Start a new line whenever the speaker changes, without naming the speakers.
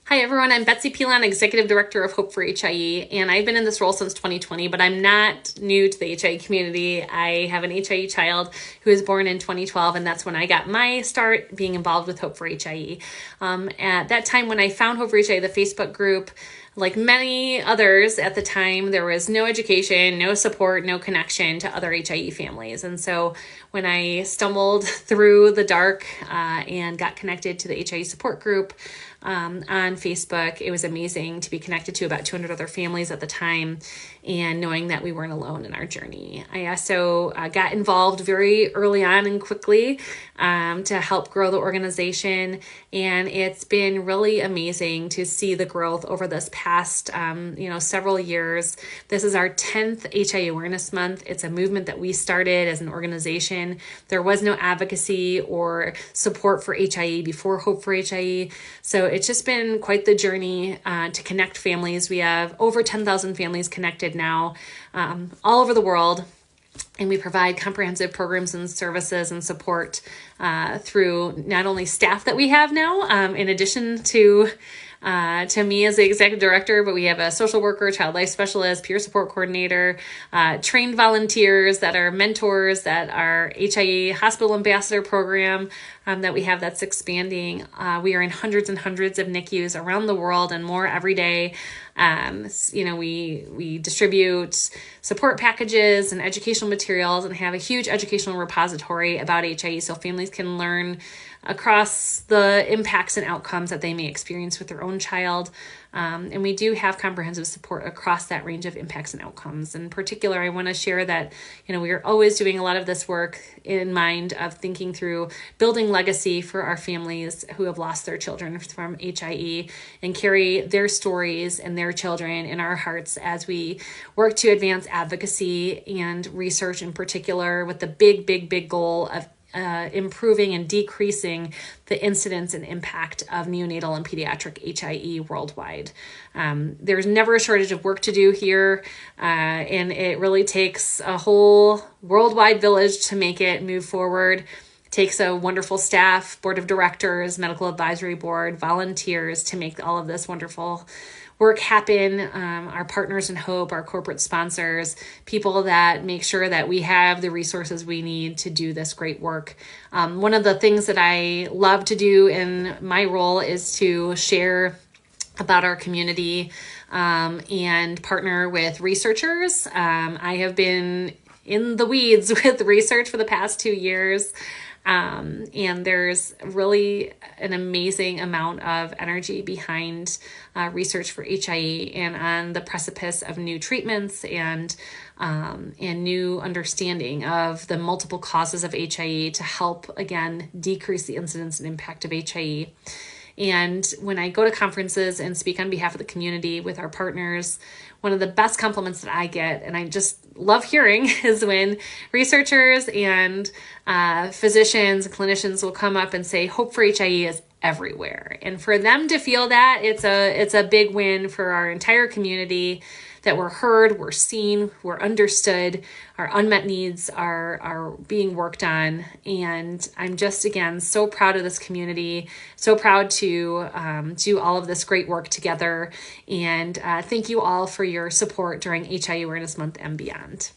Hi everyone, I'm Betsy Pilon, Executive Director of Hope for HIE, and I've been in this role since 2020, but I'm not new to the HIE community. I have an HIE child who was born in 2012, and that's when I got my start being involved with Hope for HIE. At that time when I found Hope for HIE, the Facebook group, like many others at the time, there was no education, no support, no connection to other HIE families. And so when I stumbled through the dark and got connected to the HIE support group on Facebook, it was amazing to be connected to about 200 other families at the time and knowing that we weren't alone in our journey. I also got involved very early on and quickly to help grow the organization. And it's been really amazing to see the growth over this past, several years. This is our 10th HIE Awareness Month. It's a movement that we started as an organization. There was no advocacy or support for HIE before Hope for HIE. So it's just been quite the journey to connect families. We have over 10,000 families connected now all over the world. And we provide comprehensive programs and services and support through not only staff that we have now, in addition to me as the executive director, but we have a social worker, child life specialist, peer support coordinator, trained volunteers that are mentors, that are HIE hospital ambassador program that we have that's expanding. We are in hundreds and hundreds of NICUs around the world and more every day. We distribute support packages and educational materials and have a huge educational repository about HIE so families can learn across the impacts and outcomes that they may experience with their own child. And we do have comprehensive support across that range of impacts and outcomes. In particular, I want to share that, we are always doing a lot of this work in mind of thinking through building legacy for our families who have lost their children from HIE and carry their stories and their children in our hearts as we work to advance advocacy and research in particular with the big goal of improving and decreasing the incidence and impact of neonatal and pediatric HIE worldwide. There's never a shortage of work to do here, and it really takes a whole worldwide village to make it move forward. It takes a wonderful staff, board of directors, medical advisory board, volunteers to make all of this wonderful work happen, our partners in Hope, our corporate sponsors, people that make sure that we have the resources we need to do this great work. One of the things that I love to do in my role is to share about our community and partner with researchers. I have been in the weeds with research for the past 2 years. And there's really an amazing amount of energy behind research for HIE and on the precipice of new treatments and new understanding of the multiple causes of HIE to help, again, decrease the incidence and impact of HIE. And when I go to conferences and speak on behalf of the community with our partners, one of the best compliments that I get, and I just love hearing, is when researchers and physicians and clinicians will come up and say, Hope for HIE is everywhere. And for them to feel that, it's a big win for our entire community, that we're heard, we're seen, we're understood, our unmet needs are being worked on. And I'm just, again, so proud of this community, so proud to do all of this great work together. And thank you all for your support during HIE Awareness Month and beyond.